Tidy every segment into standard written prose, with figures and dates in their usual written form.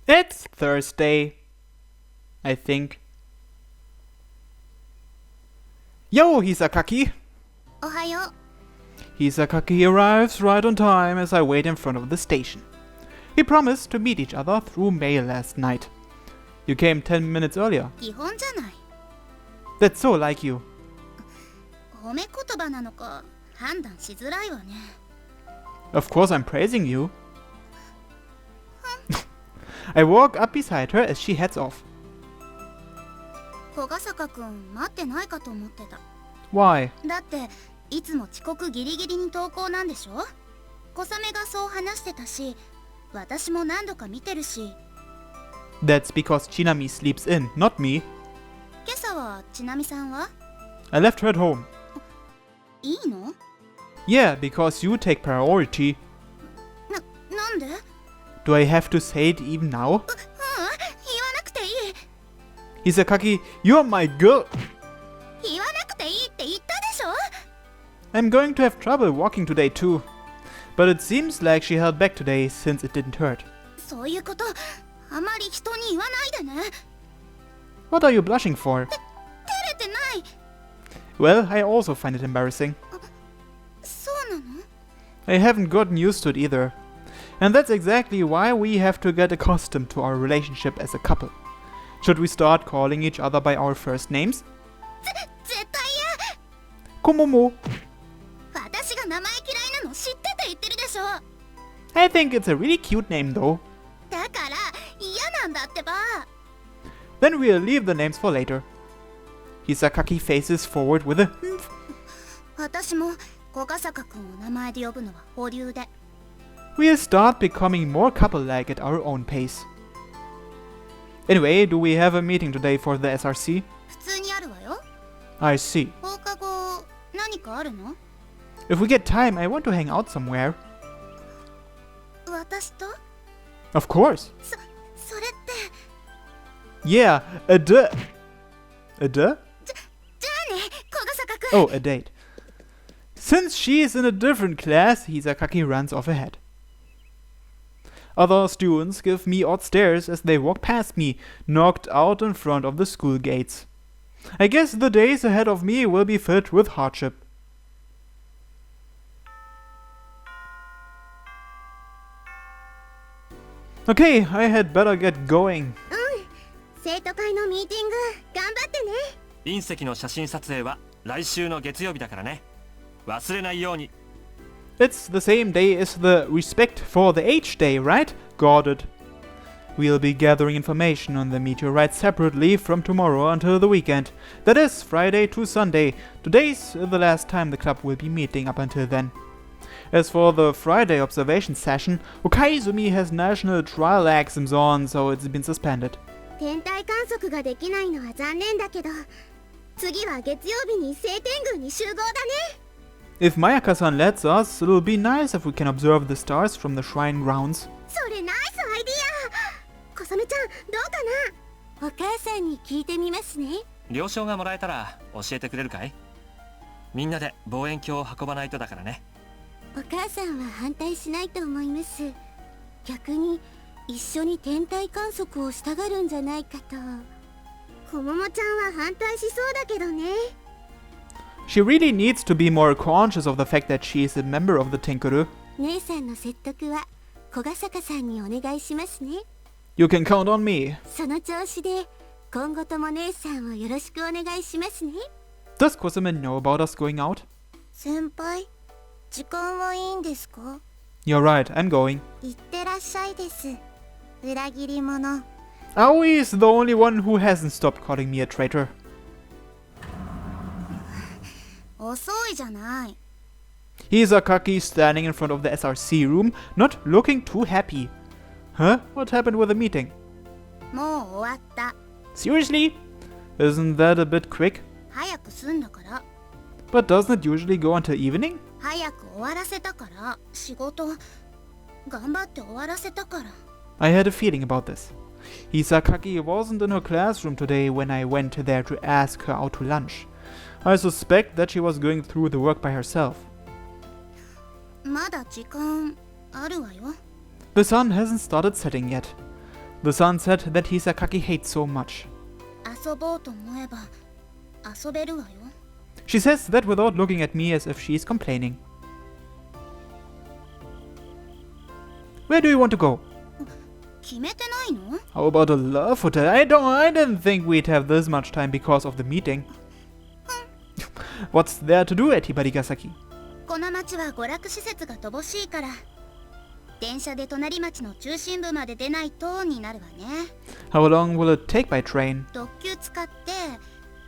It's Thursday, I think. Yo, Hisakaki! Ohayo. Hisakaki arrives right on time as I wait in front of the station. We promised to meet each other through mail last night. You came 10 minutes earlier. 基本じゃない。 That's so like you. 褒め言葉なのか判断しづらいわね。 Of course I'm praising you. I walk up beside her as she heads off. 小笠坂くん待ってないかと思ってた。 Why? だっていつも遅刻ギリギリに登校なんでしょ。小雨がそう話してたし、私も何度か見てるし。 That's because Chinami sleeps in, not me. 今朝はちなみさんは I left her at home. いいの？ Yeah, because you take priority. なんで？ Do I have to say it even now? 言わなくていい。 Hisakaki, you're my girl. 言わなくていいって言ったでしょ。 I'm going to have trouble walking today too. But it seems like she held back today since it didn't hurt. そういうことあまり人に言わないでね。 What are you blushing for? 照れてない。 Well, I also find it embarrassing. そうなの？ I haven't gotten used to it either. And that's exactly why we have to get accustomed to our relationship as a couple. Should we start calling each other by our first names? 絶対嫌。 Komomo. 私が名前嫌いなの知ってて言ってるでしょ。 I think it's a really cute name though. だから嫌なんだってば。 Then we'll leave the names for later. Hisakaki faces forward with a 私も小笠坂くんを名前で呼ぶのは保留で。 We'll start becoming more couple-like at our own pace. Anyway, do we have a meeting today for the SRC? 普通にあるわよ。 I see. 放課後何かあるの？ If we get time, I want to hang out somewhere. 私と？ Of course. それって。 Yeah, a date. A date? じゃあね、小笠坂くん。 Oh, a date. Since she's in a different class, Hisakaki runs off ahead. Other students give me odd stares as they walk past me, knocked out in front of the school gates. I guess the days ahead of me will be filled with hardship. Okay, I had better get going. 生徒会のミーティング頑張ってね。隕石の写真撮影は来週の月曜日だからね。忘れないように。 It's the same day as the Respect for the Age Day, right? Got it. We'll be gathering information on the meteorite separately from tomorrow until the weekend. That is, Friday to Sunday. Today's the last time the club will be meeting up until then. As for the Friday observation session, Okaizumi has national trial exams on, so it's been suspended. 天体観測ができないのは残念だけど、次は月曜日に晴天宮に集合だね。 If Mayaka-san lets us, it'll be nice if we can observe the stars from the shrine grounds. それナイスアイディア。小雨ちゃんどうかな？お母さんに聞いてみますね。了承がもらえたら教えてくれるかい？みんなで望遠鏡を運ばないとだからね。お母さんは反対しないと思います。逆に一緒に天体観測をしたがるんじゃないかと。こももちゃんは反対しそうだけどね。 She really needs to be more conscious of the fact that she is a member of the Tinkeru. 姉さんの説得は小笠坂さんにお願いしますね。 You can count on me. その調子で今後とも姉さんをよろしくお願いしますね。 Does Kusumi know about us going out? 先輩、時間はいいんですか？ You're right, I'm going. いってらっしゃいです。裏切り者。 Aoi is the only one who hasn't stopped calling me a traitor. 遅いじゃない。 Hisakaki standing in front of the SRC room, not looking too happy. Huh? What happened with the meeting? もう終わった。 Seriously? Isn't that a bit quick? 早く済んだから。 But doesn't it usually go until evening? 早く終わらせたから。仕事頑張って終わらせたから。 I had a feeling about this. Hisakaki wasn't in her classroom today when I went there to ask her out to lunch. I suspect that she was going through the work by herself. まだ時間あるわよ。 The sun hasn't started setting yet. The sunset that Hisakaki hates so much. 遊ぼうと思えば遊べるわよ。 She says that without looking at me as if she is complaining. Where do you want to go? 決めてないの？ How about a love hotel? I didn't think we'd have this much time because of the meeting. What's there to do at Hibarigasaki? この町は娯楽施設が乏しいから、電車で隣町の中心部まで出ないとになるわね。 How long will it take by train? 特急使って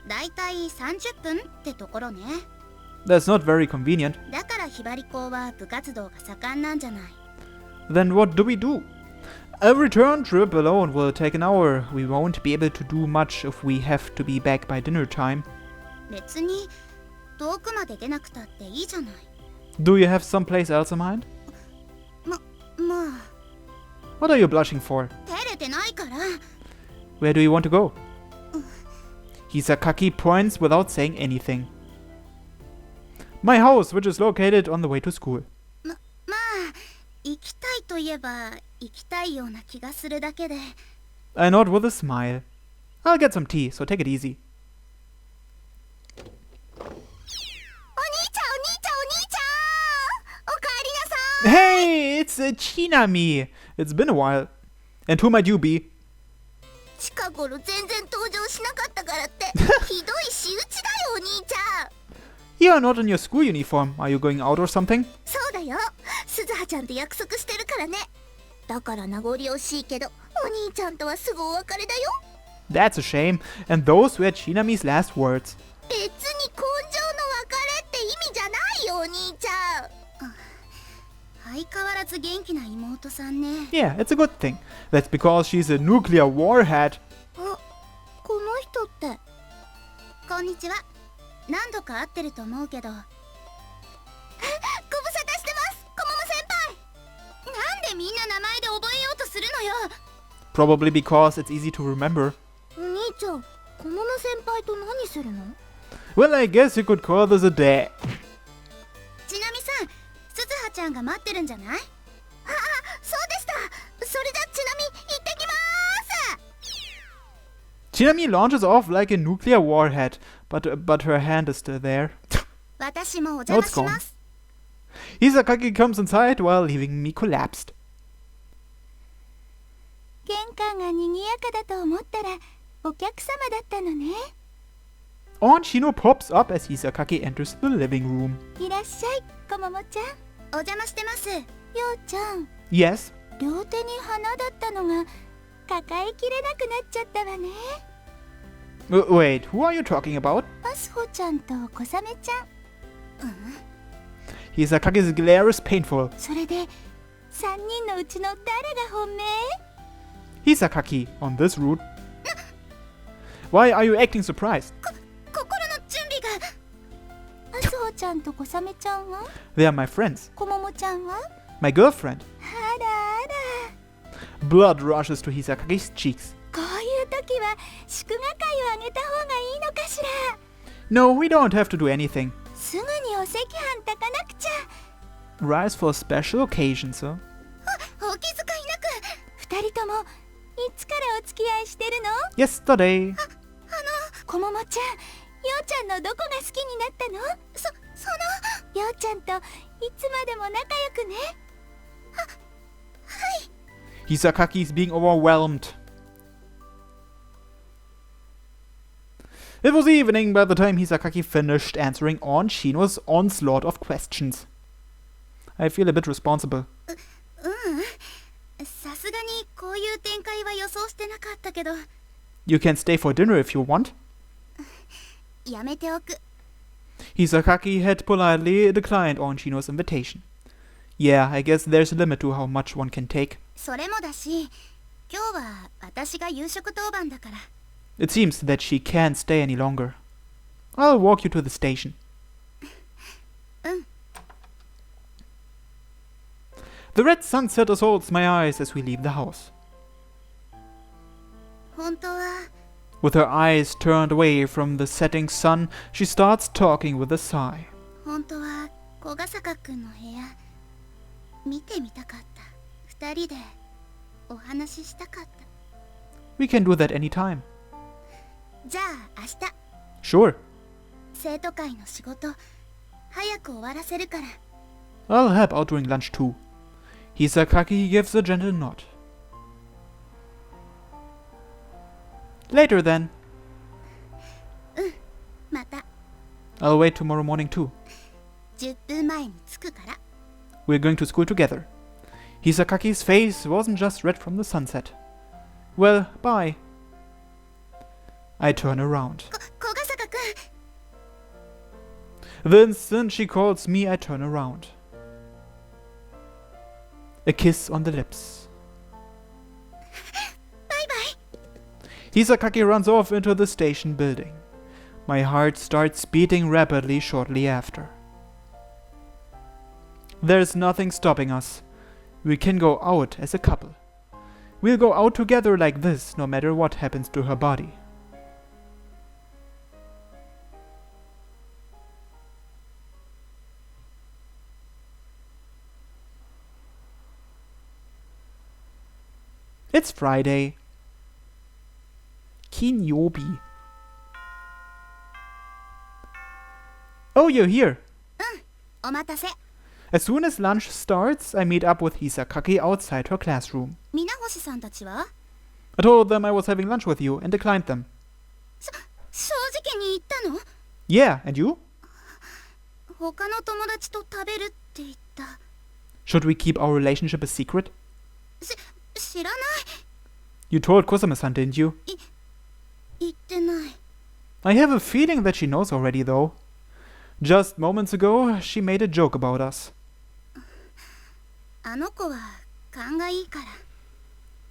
だいたい30分ってところね。 That's not very convenient. だからひばり校は部活動が盛んなんじゃない。 Then what do we do? A return trip alone will take an hour. We won't be able to do much if we have to be back by dinner time. 別に遠くまで出なくたっていいじゃない。 Do you have someplace else in mind? まあ What are you blushing for? 照れてないから。 Where do you want to go? Hisakaki points without saying anything. My house, which is located on the way to school. まあ行きたいといえば行きたいような気がするだけで。 I nod with a smile. I'll get some tea, so take it easy. お兄ちゃんおかえりなさい。 Hey, it's Chinami. It's been a while. And who might you be? 近頃全然登場しなかったからってひどい仕打ちだよお兄ちゃん。 You are not in your school uniform. Are you going out or something? そうだよ、鈴葉ちゃんと約束してるからね。だから名残惜しいけどお兄ちゃんとはすぐお別れだよ。 That's a shame. And those were Chinami's last words. 別に根性の別れって意味じゃないよお兄ちゃん。相変わらず元気な妹さんね。 Yeah, it's a good thing. That's because she's a nuclear warhead. あ、この人って。こんにちは。何度か会ってると思うけど。ご無沙汰してます、コモモ先輩。なんでみんな名前で覚えようとするのよ。 Probably because it's easy to remember. お兄ちゃん、コモモ先輩と何するの？ Well, I guess you could call this a day. ちなみさん、鈴葉ちゃんが待ってるんじゃない？あ、そうでした。それじゃちなみ行ってきまーす。 Chinami launches off like a nuclear warhead, but her hand is still there. 私もお邪魔します。 Hisakaki comes inside while leaving me collapsed. 玄関が賑やかだと思ったらお客様だったのね。 Onshino pops up as Hisakaki enters the living room. いらっしゃい、コモモちゃん。お邪魔してます。ようちゃん、 Yes? 両手に花だったのが抱えきれなくなっちゃったわね。 Wait, who are you talking about? アスホちゃんと小雨ちゃん。Hisakaki's glare is painful. それで3人のうちの誰が本命？ Hisakaki, on this route. Why are you acting surprised? 心の準備が。アスホちゃんと小雨ちゃんは？ They are my friends. コモモちゃんは？ My girlfriend. あらあら。 Blood rushes to Hisakaki's cheeks. こういう時は祝賀会をあげた方がいいのかしら。 No, we don't have to do anything. すぐにお赤飯炊かなくちゃ。 Rice for special occasions, huh? お気遣いなく。二人ともいつからお付き合いしてるの？ Yesterday. コモモちゃん、ようちゃんのどこが好きになったの？ようちゃんといつまでも仲良くね。 Hisakaki is being overwhelmed. It was evening by the time Hisakaki finished answering Onshino's onslaught of questions. I feel a bit responsible. さすがにこういう展開は予想してなかったけど。 You can stay for dinner if you want. やめておく。 Hisakaki had politely declined Onshino's invitation. Yeah, I guess there's a limit to how much one can take. それもだし、今日は私が夕食当番だから。 It seems that she can't stay any longer. I'll walk you to the station. The red sunset assaults my eyes as we leave the house. 本当は With her eyes turned away from the setting sun, she starts talking with a sigh. 本当は小笠坂くんの部屋見てみたかった。二人でお話ししたかった。We can do that anytime. じゃあ明日 Sure. 生徒会の仕事早く終わらせるから。 I'll help out during lunch too. Hisakaki gives a gentle nod. Later then. また I'll wait tomorrow morning too. 10分前に着くから。 We're going to school together. Hisakaki's face wasn't just red from the sunset. Well, bye. I turn around. 小笠原くん The instant she calls me, I turn around. A kiss on the lips. バイバイ。 Hisakaki runs off into the station building. My heart starts beating rapidly shortly after. There's nothing stopping us. We can go out as a couple. We'll go out together like this, no matter what happens to her body. It's Friday. Kinyobi. Oh, you're here. お待たせ。 As soon as lunch starts, I meet up with Hisakaki outside her classroom. 皆星さんたちは I told them I was having lunch with you and declined them. 正直に言ったの？ Yeah, and you? 他の友達と食べるって言った。 Should we keep our relationship a secret? 知らない。 You told Kusame-san, didn't you? 言ってない。 I have a feeling that she knows already, though. Just moments ago, she made a joke about us. あの子は勘がいいから。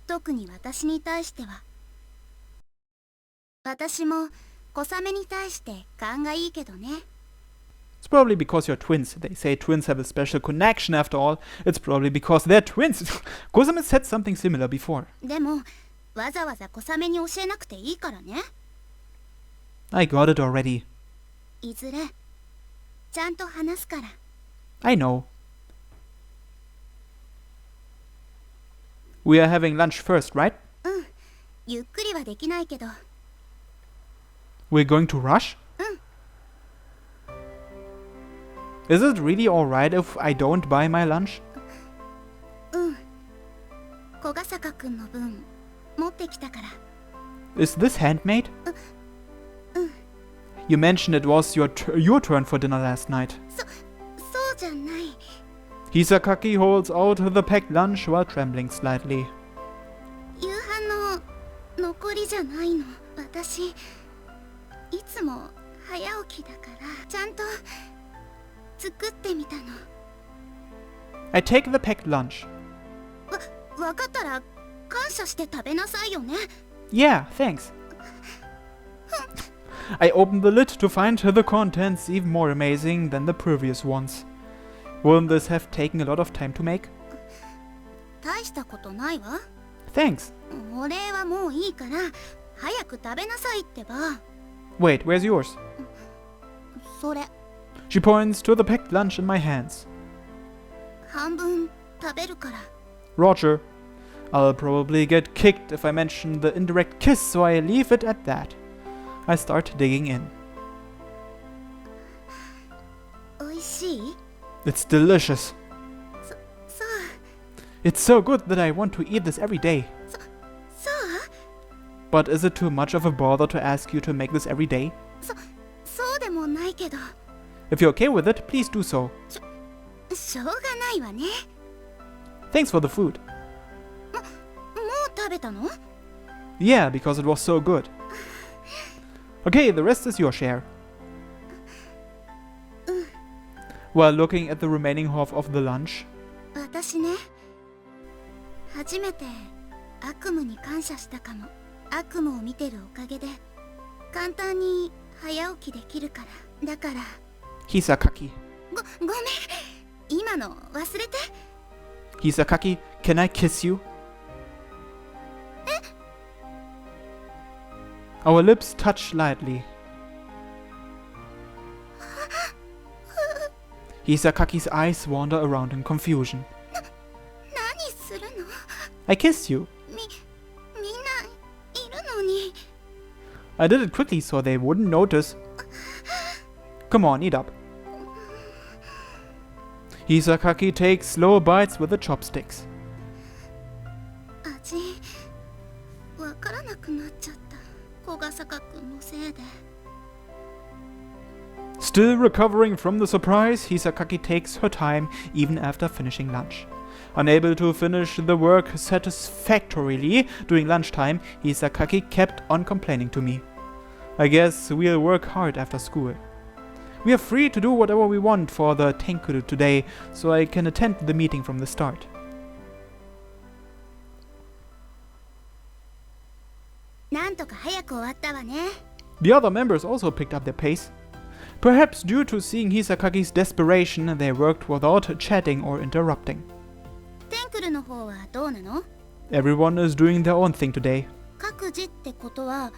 特に私に対しては。私も小雨に対して勘がいいけどね。 It's probably because you're twins. They say twins have a special connection after all. It's probably because they're twins. Kusame said something similar before. でもわざわざ小雨に教えなくていいからね。 I got it already. いずれちゃんと話すから。 I know. We are having lunch first, right? ゆっくりはできないけど。 We're going to rush? Is it really alright if I don't buy my lunch? 小笠原くんの分持ってきたから。 Is this handmade? You mentioned it was your turn for dinner last night. そうじゃない。 Hisakaki holds out the packed lunch while trembling slightly. 夕飯の残りじゃないの。私いつも早起きだからちゃんと作ってみたの。 I take the packed lunch. わかったら感謝して食べなさいよね。 Yeah, thanks. I open the lid to find the contents even more amazing than the previous ones. Wouldn't this have taken a lot of time to make? 大したことないわ。 Thanks. お礼はもういいから早く食べなさいってば。 Wait, where's yours? それ She points to the packed lunch in my hands. 半分食べるから。 Roger. I'll probably get kicked if I mention the indirect kiss, so I leave it at that. I start digging in. おいしい？ It's delicious. そう。 It's so good that I want to eat this every day. そう？ But is it too much of a bother to ask you to make this every day? そうでもないけど。 If you're okay with it, please do so. しょうがないわね。 Thanks for the food. もう食べたの？ Yeah, because it was so good. Okay, the rest is your share. While looking at the remaining half of the lunch, 私ね、初めて悪夢に感謝したかも。悪夢を見てるおかげで簡単に早起きできるから。だから Hisakaki. ごめん、今の忘れて。 Hisakaki, can I kiss you? Our lips touch lightly. Hisakaki's eyes wander around in confusion. 何するの？ I kiss you. みんない I did it quickly so they wouldn't notice. Come on, eat up. Hisakaki takes slow bites with the chopsticks. 味わからなくなっちゃった小笠原くんのせいで Still recovering from the surprise, Hisakaki takes her time even after finishing lunch. Unable to finish the work satisfactorily during lunchtime, Hisakaki kept on complaining to me. I guess we'll work hard after school. We are free to do whatever we want for the Tenkuru today, so I can attend the meeting from the start. なんとか早く終わったわね The other members also picked up their pace. Perhaps due to seeing Hisakaki's desperation, they worked without chatting or interrupting. テンクルの方はどうなの Everyone is doing their own thing today. 各自ってことは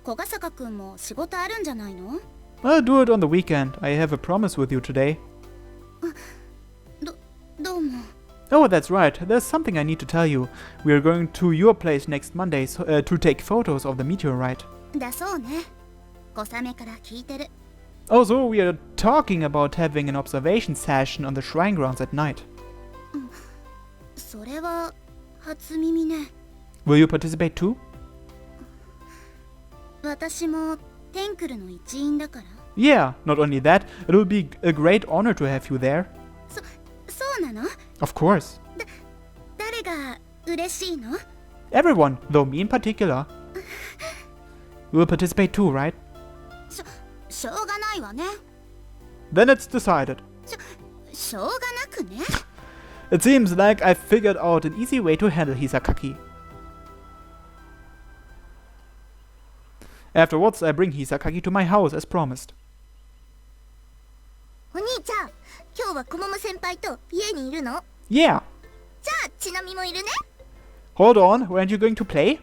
小笠原くんも仕事あるんじゃないの I'll do it on the weekend. I have a promise with you today. どうも Oh, that's right. There's something I need to tell you. We are going to your place next Monday to take photos of the meteorite. だそうね小雨から聞いてる Also, we are talking about having an observation session on the shrine grounds at night. それは初耳ね Will you participate too? 私もテンクルの一員だから Yeah, not only that, it will be a great honor to have you there. そうなの Of course. 誰が嬉しいの Everyone, though me in particular. You will participate too, right? しょうがないわね Then it's decided. しょうがなくね It seems like I've figured out an easy way to handle Hisakaki. Afterwards, I bring Hisakaki to my house as promised. お兄ちゃん今日はコモモ先輩と家にいるの Yeah. じゃあちなみもいるね Hold on, weren't you going to play?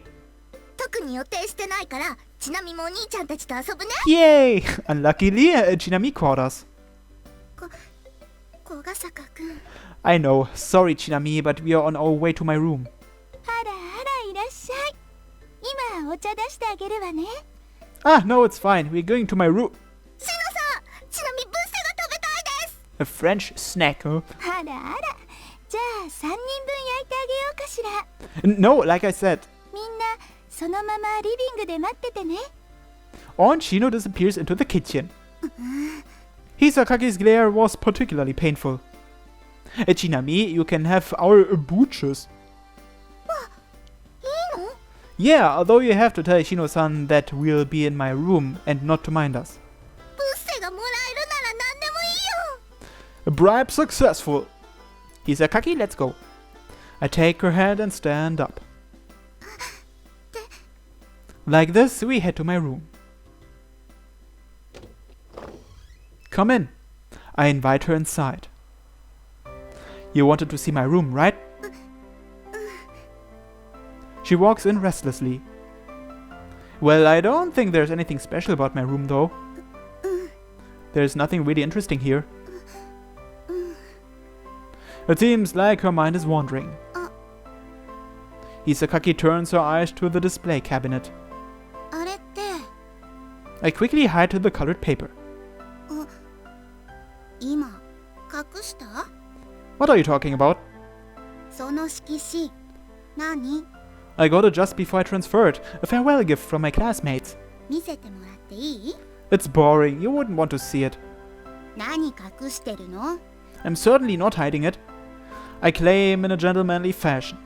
特に予定してないからちなみもお兄ちゃんたちと遊ぶね Yay! Unluckily, Chinami caught us. 小笠原くん I know, sorry Chinami, but we are on our way to my room. あらあらいらっしゃい今お茶出してあげるわね Ah, no, it's fine. We're going to my room. シノさんちなみブッセが食べたいです A French snack, huh? あらあらじゃあ3人分焼いてあげようかしら No, like I said. みんなそのままリビングで待っててね On, Shino disappears into the kitchen. Hisakaki's glare was particularly painful. Chinami, you can have our booches. いいの Yeah, although you have to tell Shino-san that we'll be in my room and not to mind us. ブッセがもらえるなら何でもいいよ A bribe successful. Hisakaki, let's go. I take her hand and stand up. Like this, we head to my room. Come in. I invite her inside. You wanted to see my room, right? She walks in restlessly. Well, I don't think there's anything special about my room, though. There's nothing really interesting here. It seems like her mind is wandering. Hisakaki turns her eyes to the display cabinet. あれって I quickly hide the colored paper. 今隠した What are you talking about? その色紙何 I got it just before I transferred. A farewell gift from my classmates. 見せてもらっていい It's boring. You wouldn't want to see it. 何隠してるの I'm certainly not hiding it. I claim in a gentlemanly fashion.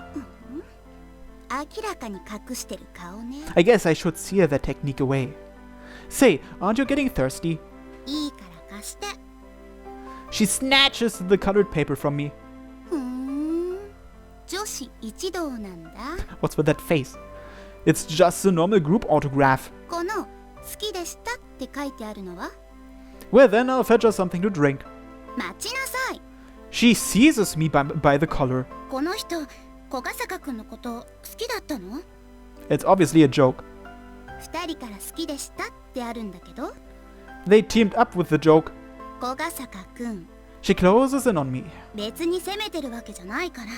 明らかに隠してる顔ね I guess I should seal that technique away. Say, aren't you getting thirsty? いいから貸して She snatches the colored paper from me. ふーん女子一同なんだ What's with that face? It's just a normal group autograph. この好きでしたって書いてあるのは Well, then I'll fetch her something to drink. 待ちなさい She seizes me by the collar. この人小笠原くんのこと好きだったの It's obviously a joke. 二人から好きでしたってあるんだけど They teamed up with the joke. 小笠原くん She closes in on me. 別に責めてるわけじゃないから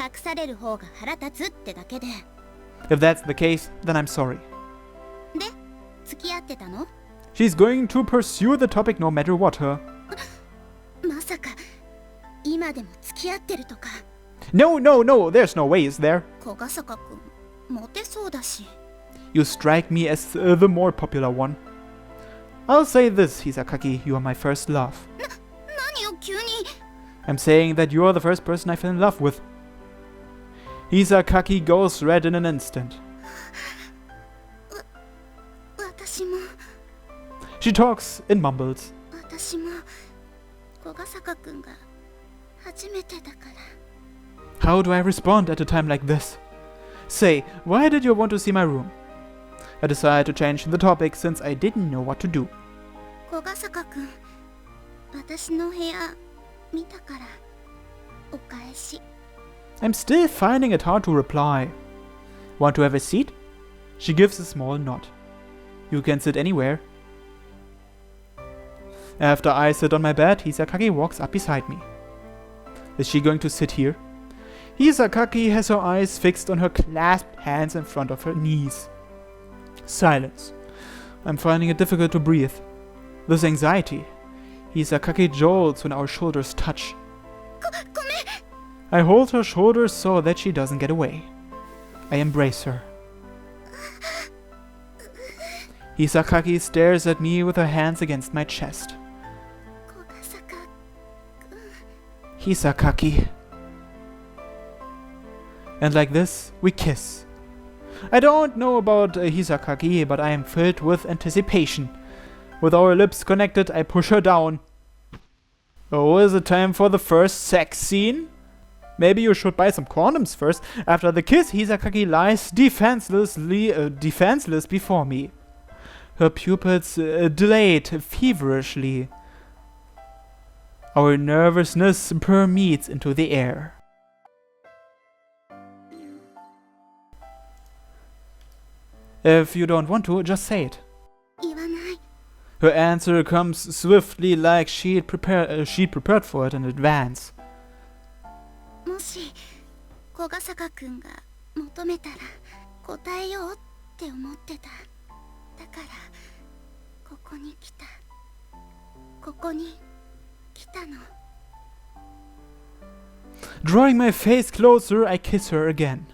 隠される方が腹立つってだけで If that's the case, then I'm sorry. で付き合ってたの？ She's going to pursue the topic no matter what, huh? まさか今でも付き合ってるとか。 No, no, no, there's no way, is there? 小笠原くんモテそうだし。 You strike me as the more popular one. I'll say this, Sakaki, you are my first love. 何を急に。 I'm saying that you're the first person I fell in love with. Sakaki goes red in an instant. 私も She talks in mumbles. 私も小笠原くんが初めてだから。 How do I respond at a time like this? Say, why did you want to see my room? I decided to change the topic since I didn't know what to do. 小笠原くん、私の部屋見たからお返し。 I'm still finding it hard to reply. Want to have a seat? She gives a small nod. You can sit anywhere. After I sit on my bed, Sakaki walks up beside me. Is she going to sit here? Sakaki has her eyes fixed on her clasped hands in front of her knees. Silence. I'm finding it difficult to breathe. This anxiety. Sakaki jolts when our shoulders touch. ごめん。 I hold her shoulders so that she doesn't get away. I embrace her. Sakaki stares at me with her hands against my chest. 小笠原くん。 Sakaki. And like this, we kiss. I don't know about Sakaki, but I am filled with anticipation. With our lips connected, I push her down. Oh, is it time for the first sex scene? Maybe you should buy some condoms first. After the kiss, Sakaki lies defenseless before me. Her pupils dilate feverishly. Our nervousness permeates into the air. If you don't want to, just say it. 言わない。 Her answer comes swiftly, like she'd prepared for it in advance. もし小笠原くんが求めたら答えようって思ってた。だからここに来た。ここに来たの。 Drawing my face closer, I kiss her again.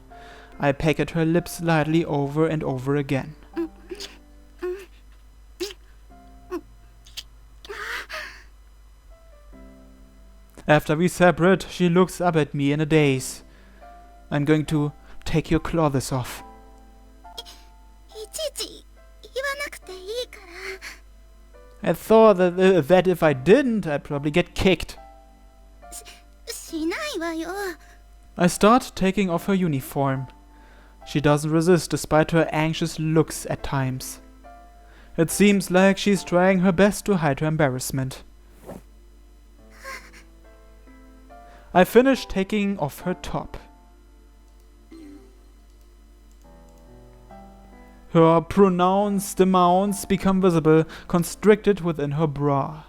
I peck at her lips lightly over and over again. After we separate, she looks up at me in a daze. I'm going to take your clothes off. いちいち言わなくていいから。 I thought that if I didn't, I'd probably get kicked. しないわよ。 I start taking off her uniform. She doesn't resist despite her anxious looks at times. It seems like she's trying her best to hide her embarrassment. I finish taking off her top. Her pronounced amounts become visible, constricted within her bra.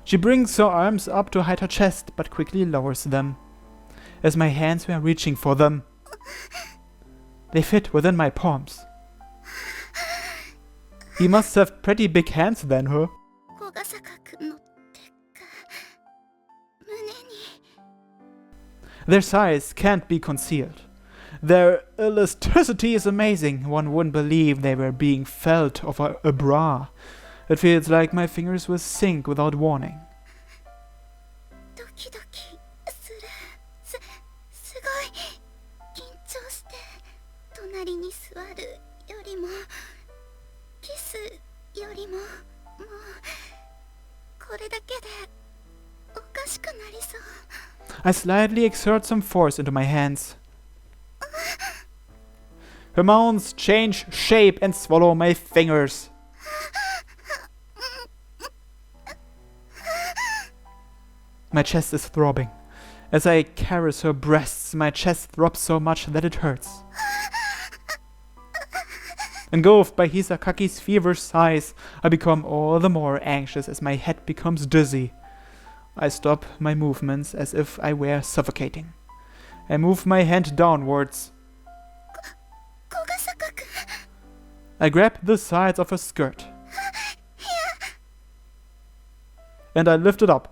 She brings her arms up to hide her chest, but quickly lowers them, as my hands were reaching for them. They fit within my palms. He must have pretty big hands then, huh? 小笠原くんの手が胸に。 Their size can't be concealed. Their elasticity is amazing. One wouldn't believe they were being felt over a bra. It feels like my fingers will sink without warning. ドキドキする。すごい緊張して隣に座るよりもキスよりももうこれだけでおかしくなりそう。 I slightly exert some force into my hands. Her mouths change shape and swallow my fingers. My chest is throbbing. As I caress her breasts, my chest throbs so much that it hurts. Engulfed by Sakaki's feverish sighs, I become all the more anxious as my head becomes dizzy. I stop my movements as if I were suffocating. I move my hand downwards. I grabbed the sides of her skirt. And I lift it up.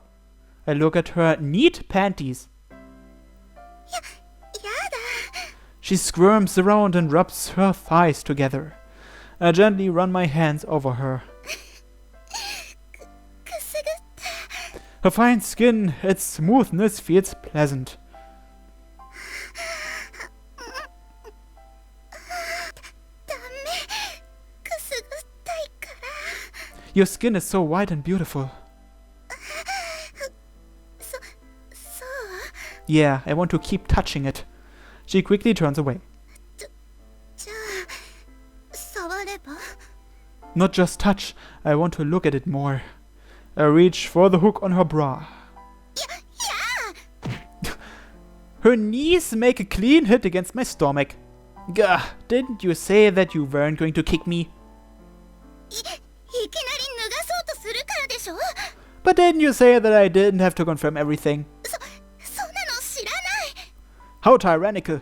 I look at her neat panties. She squirms around and rubs her thighs together. I gently run my hands over her. Her fine skin, its smoothness feels pleasant. Your skin is so white and beautiful. Yeah, I want to keep touching it. She quickly turns away. Not just touch, I want to look at it more. I reach for the hook on her bra. Her knees make a clean hit against my stomach. Gah, didn't you say that you weren't going to kick me? But didn't you say that I didn't have to confirm everything? How tyrannical.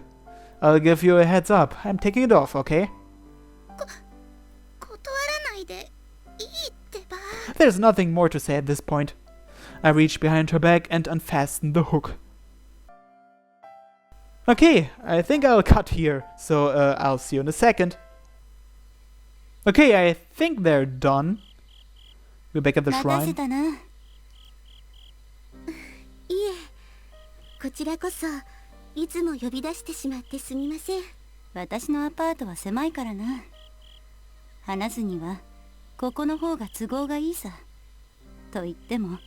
I'll give you a heads up. I'm taking it off, okay? There's nothing more to say at this point. I reach behind her back and unfasten the hook. Okay, I think I'll cut here, so I'll see you in a second. Okay, I think they're done. We're back at the shrine. いえ、こちらこそいつも呼び出してしまってすみません。私のアパートは狭いからな。話すにはここの方が都合がいいさ。と言っても、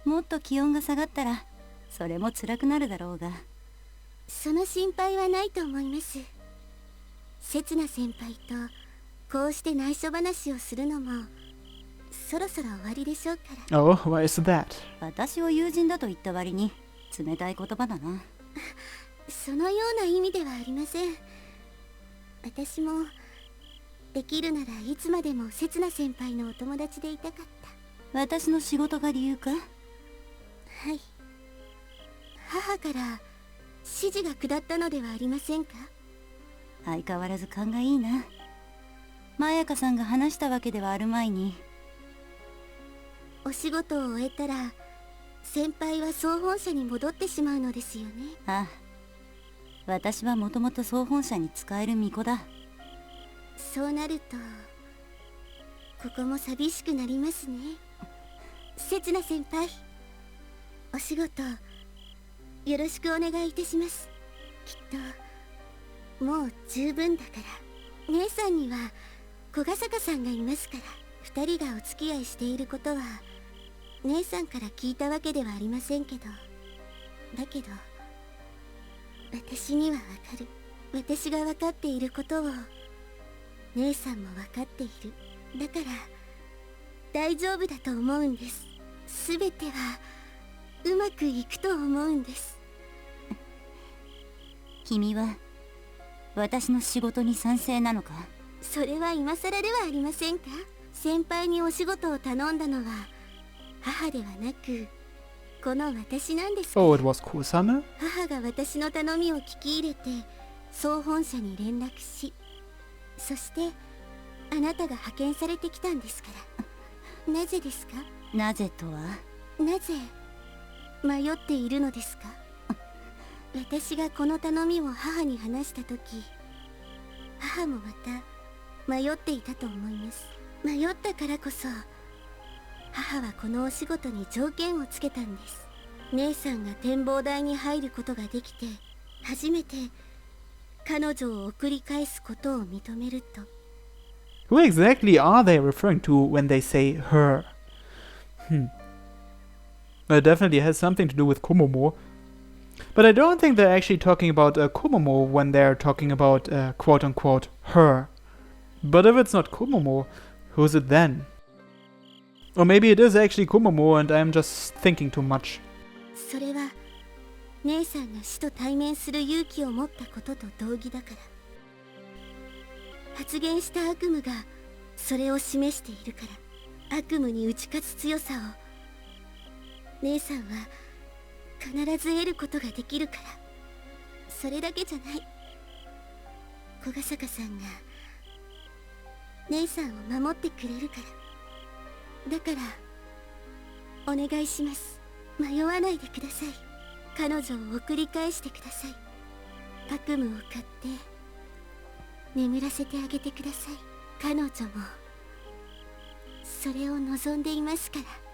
もっと気温が下がったらそれも辛くなるだろうが。その心配はないと思います。刹那先輩とこうして内緒話をするのもそろそろ終わりでしょうから。Oh, why is that? 私を友人だと言った割に冷たい言葉だな。そのような意味ではありません。私もできるならいつまでも刹那先輩のお友達でいたかった。私の仕事が理由か？はい。母から指示が下ったのではありませんか？相変わらず勘がいいな。まやかさんが話したわけではあるまいに。お仕事を終えたら先輩は総本社に戻ってしまうのですよね。ああ、私はもともと総本社に使える巫女だ。そうなるとここも寂しくなりますね。刹那先輩、お仕事よろしくお願いいたします。きっともう十分だから。姉さんには小ヶ坂さんがいますから。二人がお付き合いしていることは姉さんから聞いたわけではありませんけど、だけど私にはわかる。私が分かっていることを姉さんも分かっている。だから大丈夫だと思うんです。すべてはうまくいくと思うんです。君は私の仕事に賛成なのか？それは今更ではありませんか？先輩にお仕事を頼んだのは母ではなくこの私なんです。Oh, it was Kusame? 母が私の頼みを聞き入れて総本社に連絡し、そしてあなたが派遣されてきたんですから。なぜですか？なぜとは？なぜ迷っているのですか？私がこの頼みを母に話した時、母もまた迷っていたと思います。迷ったからこそ母はこのお仕事に条件をつけたんです。姉さんが展望台に入ることができて初めて彼女を送り返すことを認めると。 Who exactly are they referring to when they say her? It definitely has something to do with Komomo. But I don't think they're actually talking about Komomo when they're talking about quote-unquote her. But if it's not Komomo, who's it then? Or maybe it is actually Komomo and I'm just thinking too much. それは姉さんが死と対面する勇気を持ったことと同義だから。発言した悪夢がそれを示しているから。悪夢に打ち勝つ強さを姉さんは必ず得ることができるから。それだけじゃない。小ヶ坂さんが姉さんを守ってくれるからだからお願いします。迷わないでください。彼女を送り返してください。悪夢を買って眠らせてあげてください。彼女もそれを望んでいますから。